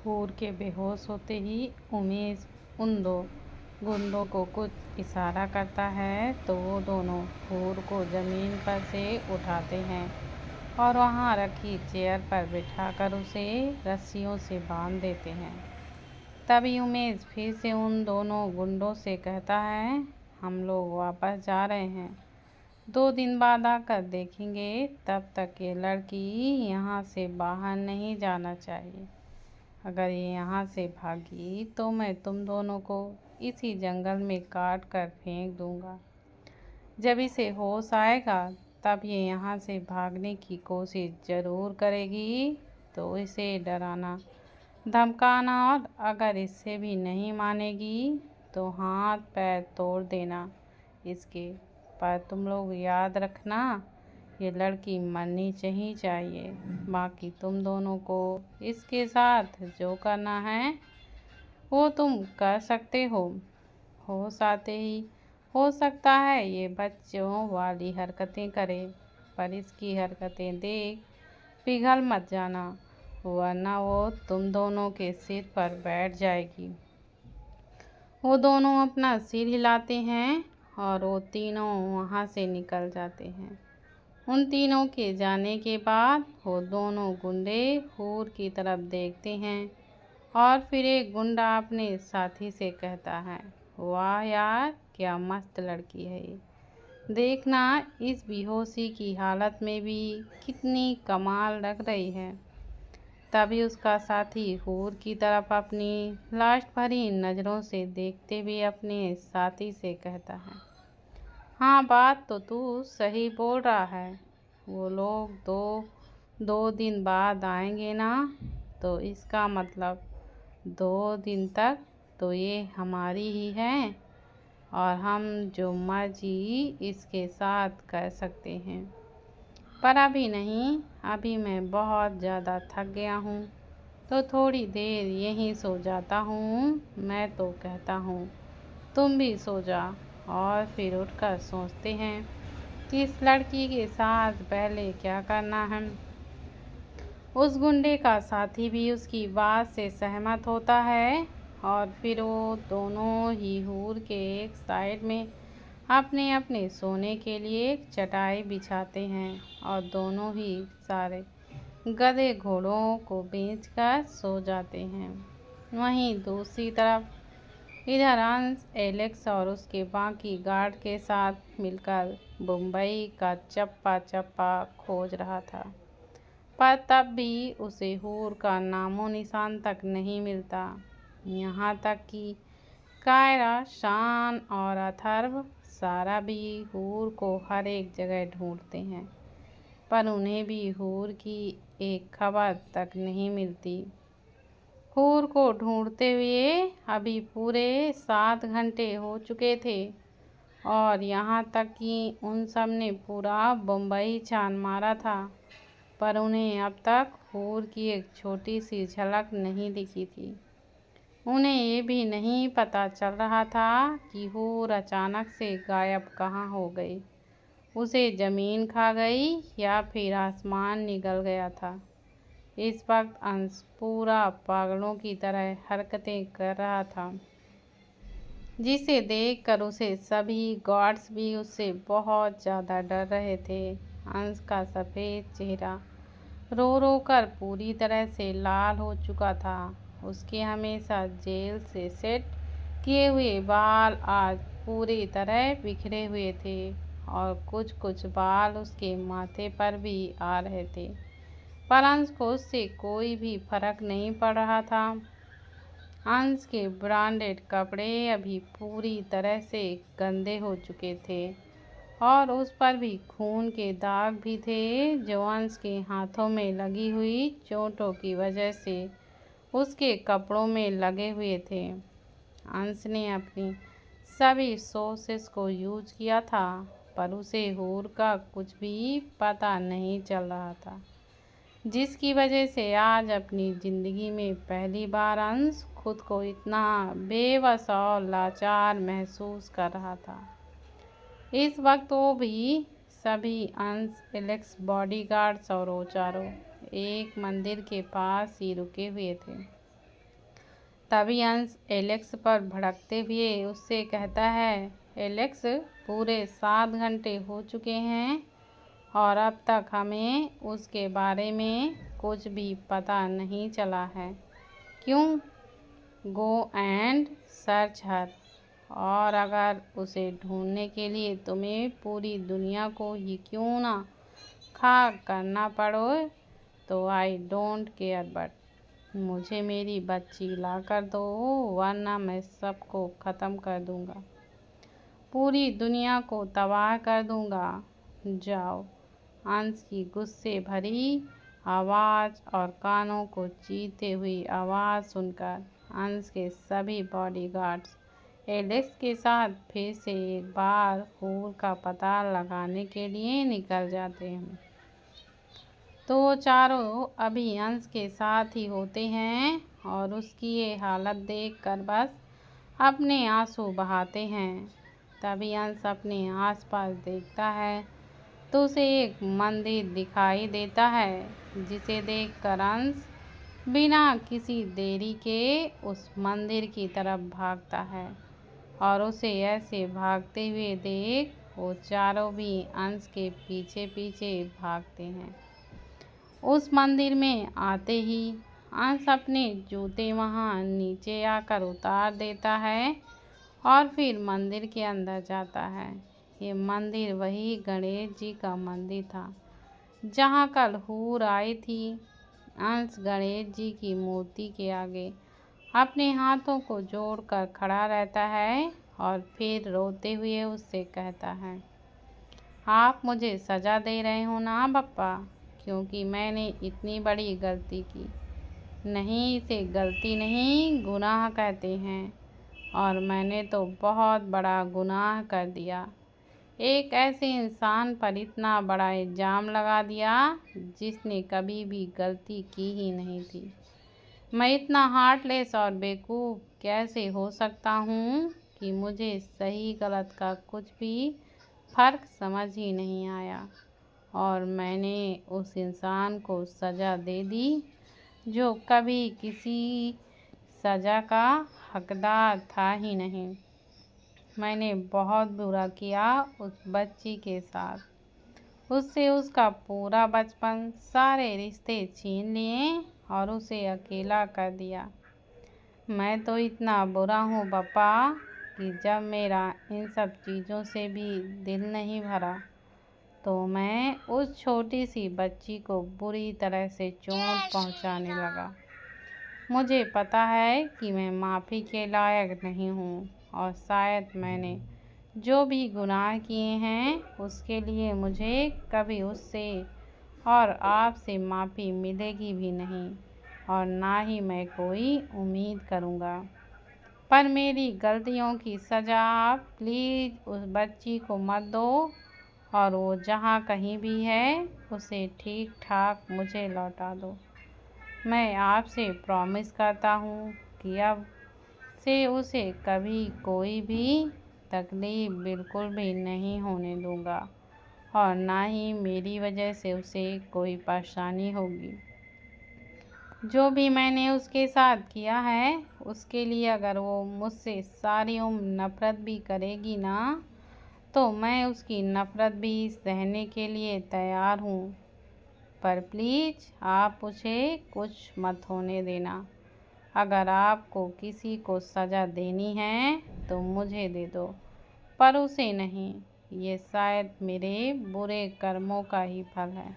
हूर के बेहोश होते ही उमेश उन दो गुंडों को कुछ इशारा करता है तो वो दोनों हूर को जमीन पर से उठाते हैं और वहाँ रखी चेयर पर बिठाकर उसे रस्सियों से बांध देते हैं। तभी उमेश फिर से उन दोनों गुंडों से कहता है, हम लोग वापस जा रहे हैं, 2 दिन बाद आकर देखेंगे, तब तक ये लड़की यहाँ से बाहर नहीं जाना चाहिए। अगर ये यहाँ से भागी तो मैं तुम दोनों को इसी जंगल में काट कर फेंक दूंगा। जब इसे होश आएगा तब ये यहाँ से भागने की कोशिश ज़रूर करेगी, तो इसे डराना धमकाना और अगर इससे भी नहीं मानेगी तो हाथ पैर तोड़ देना इसके। पर तुम लोग याद रखना, ये लड़की मरनी चाहिए। बाकी तुम दोनों को इसके साथ जो करना है वो तुम कर सकते हो। होश आते ही हो सकता है ये बच्चों वाली हरकतें करे, पर इसकी हरकतें देख पिघल मत जाना, वरना वो तुम दोनों के सिर पर बैठ जाएगी। वो दोनों अपना सिर हिलाते हैं और वो तीनों वहाँ से निकल जाते हैं। उन तीनों के जाने के बाद वो दोनों गुंडे हूर की तरफ देखते हैं और फिर एक गुंडा अपने साथी से कहता है, वाह यार, क्या मस्त लड़की है ये। देखना इस बेहोशी की हालत में भी कितनी कमाल लग रही है। तभी उसका साथी हूर की तरफ अपनी लास्ट भरी नज़रों से देखते हुए अपने साथी से कहता है, हाँ, बात तो तू सही बोल रहा है। वो लोग दो दिन बाद आएंगे ना, तो इसका मतलब 2 दिन तक तो ये हमारी ही है और हम जो मर्जी इसके साथ कर सकते हैं। पर अभी नहीं, अभी मैं बहुत ज़्यादा थक गया हूँ, तो थोड़ी देर यहीं सो जाता हूँ। मैं तो कहता हूँ तुम भी सो जा और फिर उठकर सोचते हैं कि इस लड़की के साथ पहले क्या करना है। उस गुंडे का साथी भी उसकी बात से सहमत होता है और फिर वो दोनों ही हूर के एक साइड में अपने अपने सोने के लिए एक चटाई बिछाते हैं और दोनों ही सारे गधे घोड़ों को बेचकर सो जाते हैं। वहीं दूसरी तरफ इधर अंश एलेक्स और उसके बाकी गार्ड के साथ मिलकर मुंबई का चप्पा चप्पा खोज रहा था, पर तब भी उसे हूर का नामो निशान तक नहीं मिलता। यहाँ तक कि कायरा, शान और अथर्व सारा भी हूर को हर एक जगह ढूंढते हैं, पर उन्हें भी हूर की एक खबर तक नहीं मिलती। हूर को ढूंढते हुए अभी पूरे 7 घंटे हो चुके थे और यहाँ तक कि उन सब ने पूरा बम्बई छान मारा था, पर उन्हें अब तक हूर की एक छोटी सी झलक नहीं दिखी थी। उन्हें ये भी नहीं पता चल रहा था कि हूर अचानक से गायब कहाँ हो गई, उसे ज़मीन खा गई या फिर आसमान निगल गया था। इस वक्त अंश पूरा पागलों की तरह हरकतें कर रहा था, जिसे देखकर उसे सभी गार्ड्स भी उससे बहुत ज़्यादा डर रहे थे। अंश का सफ़ेद चेहरा रो रो कर पूरी तरह से लाल हो चुका था। उसके हमेशा जेल से सेट किए हुए बाल आज पूरी तरह बिखरे हुए थे और कुछ कुछ बाल उसके माथे पर भी आ रहे थे, पर अंश को उससे कोई भी फर्क नहीं पड़ रहा था। अंश के ब्रांडेड कपड़े अभी पूरी तरह से गंदे हो चुके थे और उस पर भी खून के दाग भी थे, जो अंश के हाथों में लगी हुई चोटों की वजह से उसके कपड़ों में लगे हुए थे। अंश ने अपनी सभी सोर्सेस को यूज किया था, पर उसे हूर का कुछ भी पता नहीं चल रहा था, जिसकी वजह से आज अपनी ज़िंदगी में पहली बार अंश खुद को इतना बेबस और लाचार महसूस कर रहा था। इस वक्त वो भी सभी अंश, एलेक्स, बॉडीगार्ड्स और वो चारों एक मंदिर के पास ही रुके हुए थे। तभी अंश एलेक्स पर भड़कते हुए उससे कहता है, एलेक्स, पूरे 7 घंटे हो चुके हैं और अब तक हमें उसके बारे में कुछ भी पता नहीं चला है। क्यों? Go and search her. और अगर उसे ढूंढने के लिए तुम्हें पूरी दुनिया को ही क्यों ना खाक करना पड़े तो आई डोंट केयर, बट मुझे मेरी बच्ची ला कर दो, वरना मैं सबको ख़त्म कर दूंगा, पूरी दुनिया को तबाह कर दूंगा। जाओ। अंश की गुस्से भरी आवाज़ और कानों को चीरते हुई आवाज़ सुनकर अंश के सभी बॉडीगार्ड्स एलेक्स के साथ फिर से एक बार हूर का पता लगाने के लिए निकल जाते हैं। तो चारों अभी अंश के साथ ही होते हैं और उसकी ये हालत देखकर बस अपने आंसू बहाते हैं। तभी अंश अपने आसपास देखता है तो उसे एक मंदिर दिखाई देता है, जिसे देखकर अंश बिना किसी देरी के उस मंदिर की तरफ भागता है और उसे ऐसे भागते हुए देख वो चारों भी अंश के पीछे पीछे भागते हैं। उस मंदिर में आते ही अंश अपने जूते वहाँ नीचे आकर उतार देता है और फिर मंदिर के अंदर जाता है। ये मंदिर वही गणेश जी का मंदिर था जहाँ कल हूर आई थी। अंश गणेश जी की मूर्ति के आगे अपने हाथों को जोड़कर खड़ा रहता है और फिर रोते हुए उससे कहता है, आप मुझे सज़ा दे रहे हो ना बप्पा, क्योंकि मैंने इतनी बड़ी गलती की। नहीं, इसे गलती नहीं गुनाह कहते हैं और मैंने तो बहुत बड़ा गुनाह कर दिया। एक ऐसे इंसान पर इतना बड़ा इल्ज़ाम लगा दिया जिसने कभी भी गलती की ही नहीं थी। मैं इतना हार्टलेस और बेवकूफ़ कैसे हो सकता हूँ कि मुझे सही गलत का कुछ भी फ़र्क समझ ही नहीं आया और मैंने उस इंसान को सज़ा दे दी जो कभी किसी सज़ा का हकदार था ही नहीं। मैंने बहुत बुरा किया उस बच्ची के साथ, उससे उसका पूरा बचपन, सारे रिश्ते छीन लिए और उसे अकेला कर दिया। मैं तो इतना बुरा हूँ बप्पा कि जब मेरा इन सब चीज़ों से भी दिल नहीं भरा तो मैं उस छोटी सी बच्ची को बुरी तरह से चोट पहुँचाने लगा। मुझे पता है कि मैं माफ़ी के लायक नहीं हूँ और शायद मैंने जो भी गुनाह किए हैं उसके लिए मुझे कभी उससे और आपसे माफ़ी मिलेगी भी नहीं और ना ही मैं कोई उम्मीद करूँगा। पर मेरी गलतियों की सज़ा आप प्लीज़ उस बच्ची को मत दो और वो जहाँ कहीं भी है उसे ठीक ठाक मुझे लौटा दो। मैं आपसे प्रॉमिस करता हूँ कि अब से उसे कभी कोई भी तकलीफ़ बिल्कुल भी नहीं होने दूँगा और ना ही मेरी वजह से उसे कोई परेशानी होगी। जो भी मैंने उसके साथ किया है उसके लिए अगर वो मुझसे सारी उम्र नफ़रत भी करेगी ना तो मैं उसकी नफ़रत भी सहने के लिए तैयार हूँ। पर प्लीज़ आप उसे कुछ मत होने देना। अगर आपको किसी को सज़ा देनी है तो मुझे दे दो, पर उसे नहीं। ये शायद मेरे बुरे कर्मों का ही फल है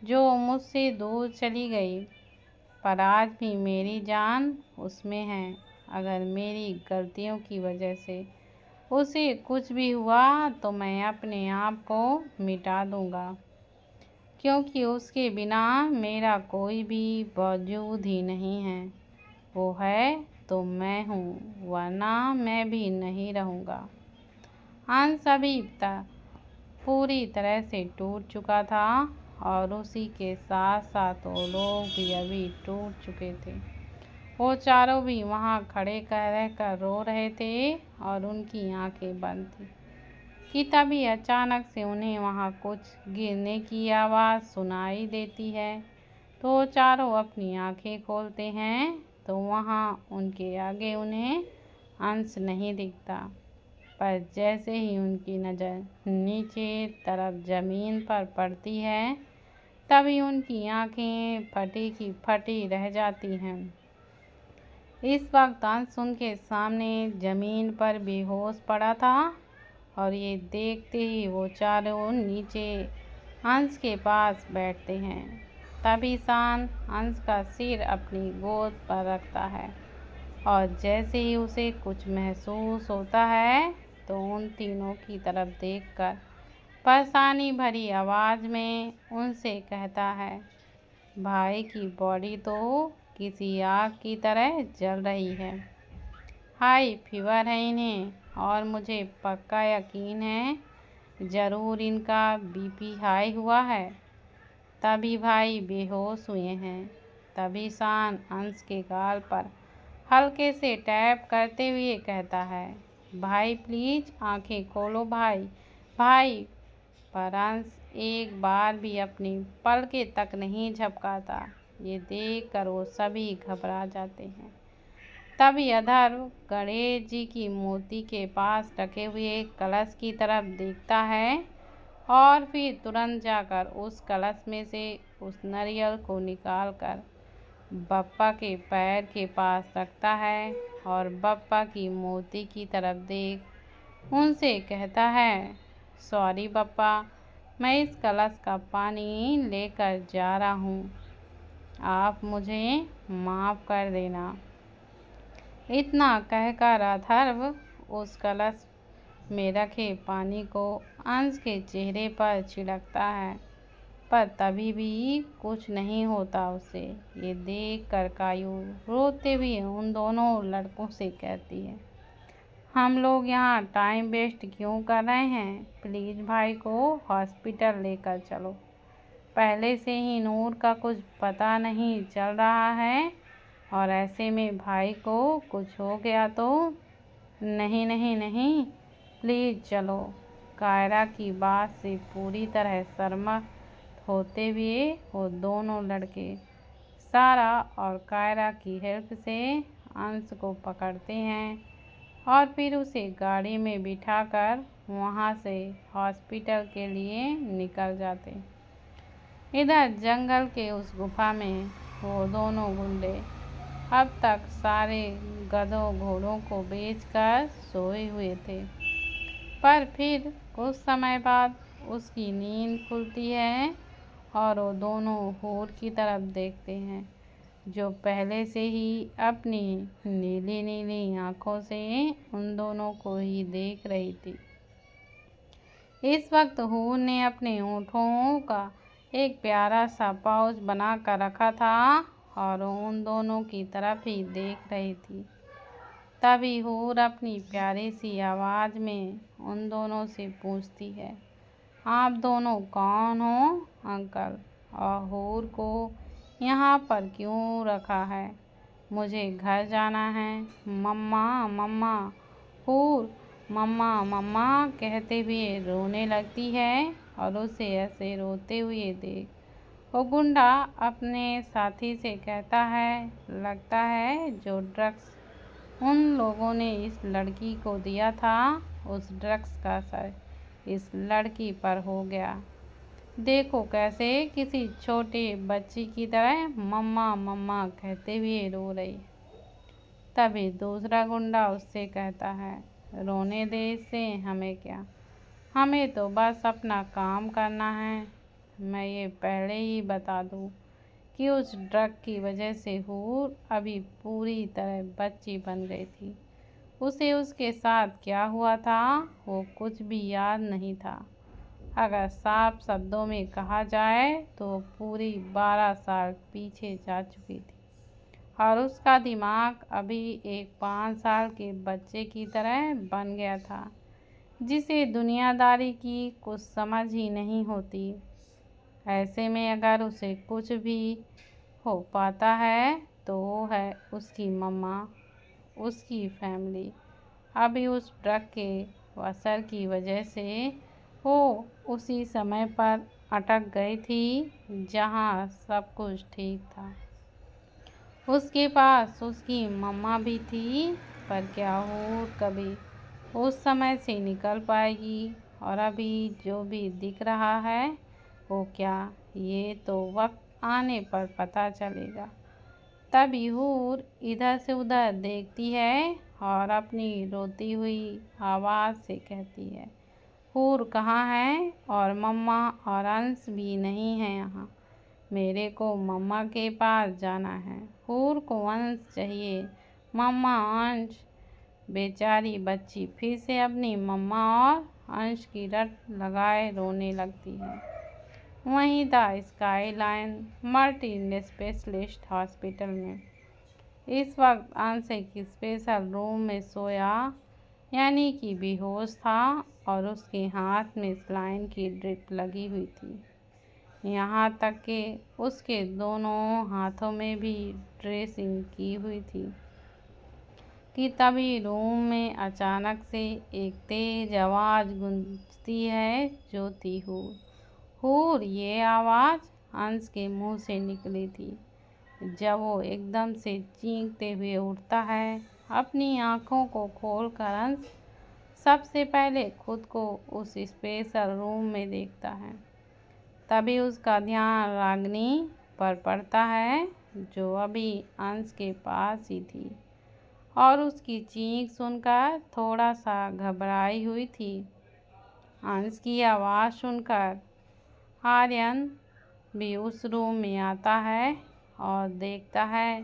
जो मुझसे दूर चली गई, पर आज भी मेरी जान उसमें है। अगर मेरी गलतियों की वजह से उसे कुछ भी हुआ तो मैं अपने आप को मिटा दूँगा, क्योंकि उसके बिना मेरा कोई भी वजूद ही नहीं है। वो है तो मैं हूँ, वरना मैं भी नहीं रहूँगा। अंश अभी तक पूरी तरह से टूट चुका था और उसी के साथ साथ वो लोग भी अभी टूट चुके थे। वो चारों भी वहाँ खड़े रहकर रो रहे थे और उनकी आंखें बंद थी कि तभी अचानक से उन्हें वहाँ कुछ गिरने की आवाज़ सुनाई देती है। तो चारों अपनी आंखें खोलते हैं तो वहाँ उनके आगे उन्हें अंश नहीं दिखता। पर जैसे ही उनकी नज़र नीचे तरफ ज़मीन पर पड़ती है, तभी उनकी आंखें फटी की फटी रह जाती हैं। इस वक्त अंश उनके सामने ज़मीन पर बेहोश पड़ा था और ये देखते ही वो चारों नीचे अंश के पास बैठते हैं। तभी शान अंश का सिर अपनी गोद पर रखता है और जैसे ही उसे कुछ महसूस होता है तो उन तीनों की तरफ देखकर परेशानी भरी आवाज़ में उनसे कहता है, भाई की बॉडी तो किसी आग की तरह जल रही है। हाई फीवर है इन्हें और मुझे पक्का यकीन है ज़रूर इनका बीपी हाई हुआ है, तभी भाई बेहोश हुए हैं। तभी शान अंश के गाल पर हल्के से टैप करते हुए कहता है, भाई प्लीज़ आंखें खोलो भाई। भाई पर अंश एक बार भी अपनी पलकें तक नहीं झपकाता। ये देखकर वो सभी घबरा जाते हैं। तभी अधर्व गणेश जी की मूर्ति के पास रखे हुए कलश की तरफ देखता है और फिर तुरंत जाकर उस कलश में से उस नारियल को निकालकर बप्पा के पैर के पास रखता है और बप्पा की मूर्ति की तरफ देख उनसे कहता है, सॉरी बप्पा, मैं इस कलश का पानी लेकर जा रहा हूँ, आप मुझे माफ़ कर देना। इतना कहकर अथर्व उस कलश में रखे पानी को अंश के चेहरे पर छिड़कता है, पर तभी भी कुछ नहीं होता उसे। ये देखकर कायू रोते हुए उन दोनों लड़कों से कहती है, हम लोग यहाँ टाइम वेस्ट क्यों कर रहे हैं, प्लीज़ भाई को हॉस्पिटल लेकर चलो। पहले से ही नूर का कुछ पता नहीं चल रहा है और ऐसे में भाई को कुछ हो गया तो। नहीं नहीं नहीं, प्लीज़ चलो। कायरा की बात से पूरी तरह सहमत होते हुए वो दोनों लड़के सारा और कायरा की हेल्प से अंश को पकड़ते हैं और फिर उसे गाड़ी में बिठाकर वहाँ से हॉस्पिटल के लिए निकल जाते। इधर जंगल के उस गुफा में वो दोनों गुंडे अब तक सारे गधों घोड़ों को बेचकर सोए हुए थे, पर फिर कुछ समय बाद उसकी नींद खुलती है और वो दोनों हूर की तरफ देखते हैं, जो पहले से ही अपनी नीली नीली आँखों से उन दोनों को ही देख रही थी। इस वक्त हूर ने अपने होठों का एक प्यारा सा पाउच बना कर रखा था और उन दोनों की तरफ ही देख रही थी। तभी हूर अपनी प्यारी सी आवाज़ में उन दोनों से पूछती है, आप दोनों कौन हो अंकल, और हूर को यहाँ पर क्यों रखा है? मुझे घर जाना है, मम्मा मम्मा। हूर मम्मा मम्मा कहते हुए रोने लगती है और उसे ऐसे रोते हुए देख वो गुंडा अपने साथी से कहता है, लगता है जो ड्रग्स उन लोगों ने इस लड़की को दिया था, उस ड्रग्स का असर इस लड़की पर हो गया। देखो कैसे किसी छोटे बच्ची की तरह मम्मा मम्मा कहते हुए रो रही। तभी दूसरा गुंडा उससे कहता है, रोने दे इससे, हमें क्या, हमें तो बस अपना काम करना है। मैं ये पहले ही बता दूँ कि उस ड्रग की वजह से हूर अभी पूरी तरह बच्ची बन गई थी। उसे उसके साथ क्या हुआ था वो कुछ भी याद नहीं था। अगर साफ शब्दों में कहा जाए तो पूरी 12 साल पीछे जा चुकी थी और उसका दिमाग अभी एक 5 साल के बच्चे की तरह बन गया था, जिसे दुनियादारी की कुछ समझ ही नहीं होती। ऐसे में अगर उसे कुछ भी हो पाता है तो वो है उसकी मम्मा, उसकी फैमिली। अभी उस ड्रग के असर की वजह से वो उसी समय पर अटक गई थी जहाँ सब कुछ ठीक था। उसके पास उसकी मम्मा भी थी, पर क्या हूर कभी उस समय से निकल पाएगी। और अभी जो भी दिख रहा है वो क्या, ये तो वक्त आने पर पता चलेगा। तभी हूर इधर से उधर देखती है और अपनी रोती हुई आवाज़ से कहती है, हूर कहाँ है? और मम्मा और अंश भी नहीं है यहाँ। मेरे को मम्मा के पास जाना है। हूर को अंश चाहिए। मम्मा, अंश। बेचारी बच्ची फिर से अपनी मम्मा और अंश की रट लगाए रोने लगती है। वहीं the skyline multi specialist hospital में इस वक्त अंश एक स्पेशल रूम में सोया, यानी कि बेहोश था, और उसके हाथ में सलाइन की ड्रिप लगी हुई थी। यहाँ तक कि उसके दोनों हाथों में भी ड्रेसिंग की हुई थी कि तभी रूम में अचानक से एक तेज आवाज़ गूंजती है, जो थी हूर। हूर, ये आवाज़ अंश के मुंह से निकली थी जब वो एकदम से चीखते हुए उठता है। अपनी आँखों को खोलकर अंश सबसे पहले खुद को उस स्पेशल रूम में देखता है। तभी उसका ध्यान रागिनी पर पड़ता है, जो अभी अंश के पास ही थी और उसकी चीख सुनकर थोड़ा सा घबराई हुई थी। अंश की आवाज़ सुनकर आर्यन भी उस रूम में आता है और देखता है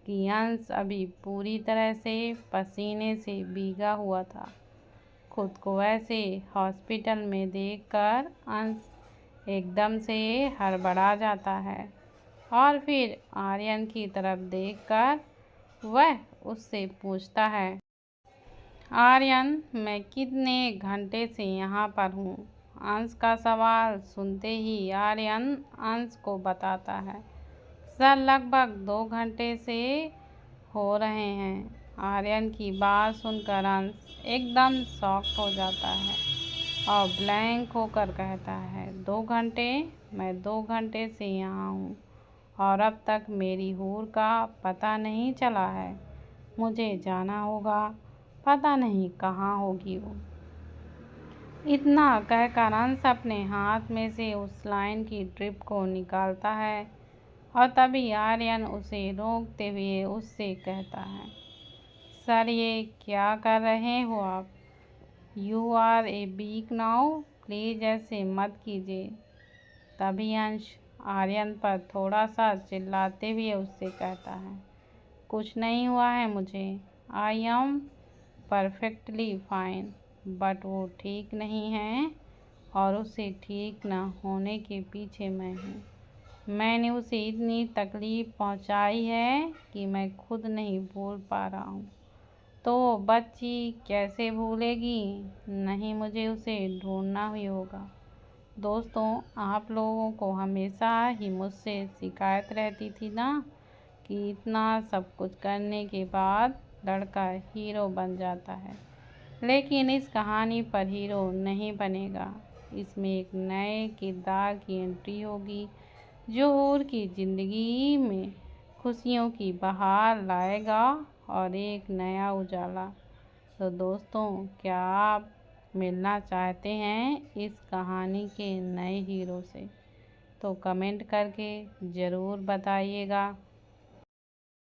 कि अंश अभी पूरी तरह से पसीने से भीगा हुआ था। खुद को ऐसे हॉस्पिटल में देखकर अंश एकदम से हड़बड़ा जाता है और फिर आर्यन की तरफ देखकर वह उससे पूछता है, आर्यन, मैं कितने घंटे से यहाँ पर हूँ? अंश का सवाल सुनते ही आर्यन अंश को बताता है, सर, लगभग 2 घंटे से हो रहे हैं। आर्यन की बात सुनकर अंश एकदम शॉक हो जाता है और ब्लैंक होकर कहता है, 2 घंटे? मैं 2 घंटे से यहाँ हूँ और अब तक मेरी हूर का पता नहीं चला है। मुझे जाना होगा, पता नहीं कहाँ होगी वो। इतना कहकर अंश अपने हाथ में से उस लाइन की ड्रिप को निकालता है और तभी आर्यन उसे रोकते हुए उससे कहता है, सर, ये क्या कर रहे हो आप? You are a weak now, please ऐसे मत कीजिए। तभी अंश आर्यन पर थोड़ा सा चिल्लाते हुए उससे कहता है, कुछ नहीं हुआ है मुझे, I am perfectly fine. But वो ठीक नहीं है और उसे ठीक न होने के पीछे मैं हूँ। मैंने उसे इतनी तकलीफ़ पहुँचाई है कि मैं खुद नहीं भूल पा रहा हूँ। तो बच्ची कैसे भूलेगी? नहीं, मुझे उसे ढूंढना ही होगा। दोस्तों, आप लोगों को हमेशा ही मुझसे शिकायत रहती थी ना कि इतना सब कुछ करने के बाद लड़का हीरो बन जाता है, लेकिन इस कहानी पर हीरो नहीं बनेगा। इसमें एक नए किरदार की एंट्री होगी जो हूर की ज़िंदगी में खुशियों की बहार लाएगा और एक नया उजाला। तो दोस्तों, क्या आप मिलना चाहते हैं इस कहानी के नए हीरो से? तो कमेंट करके ज़रूर बताइएगा।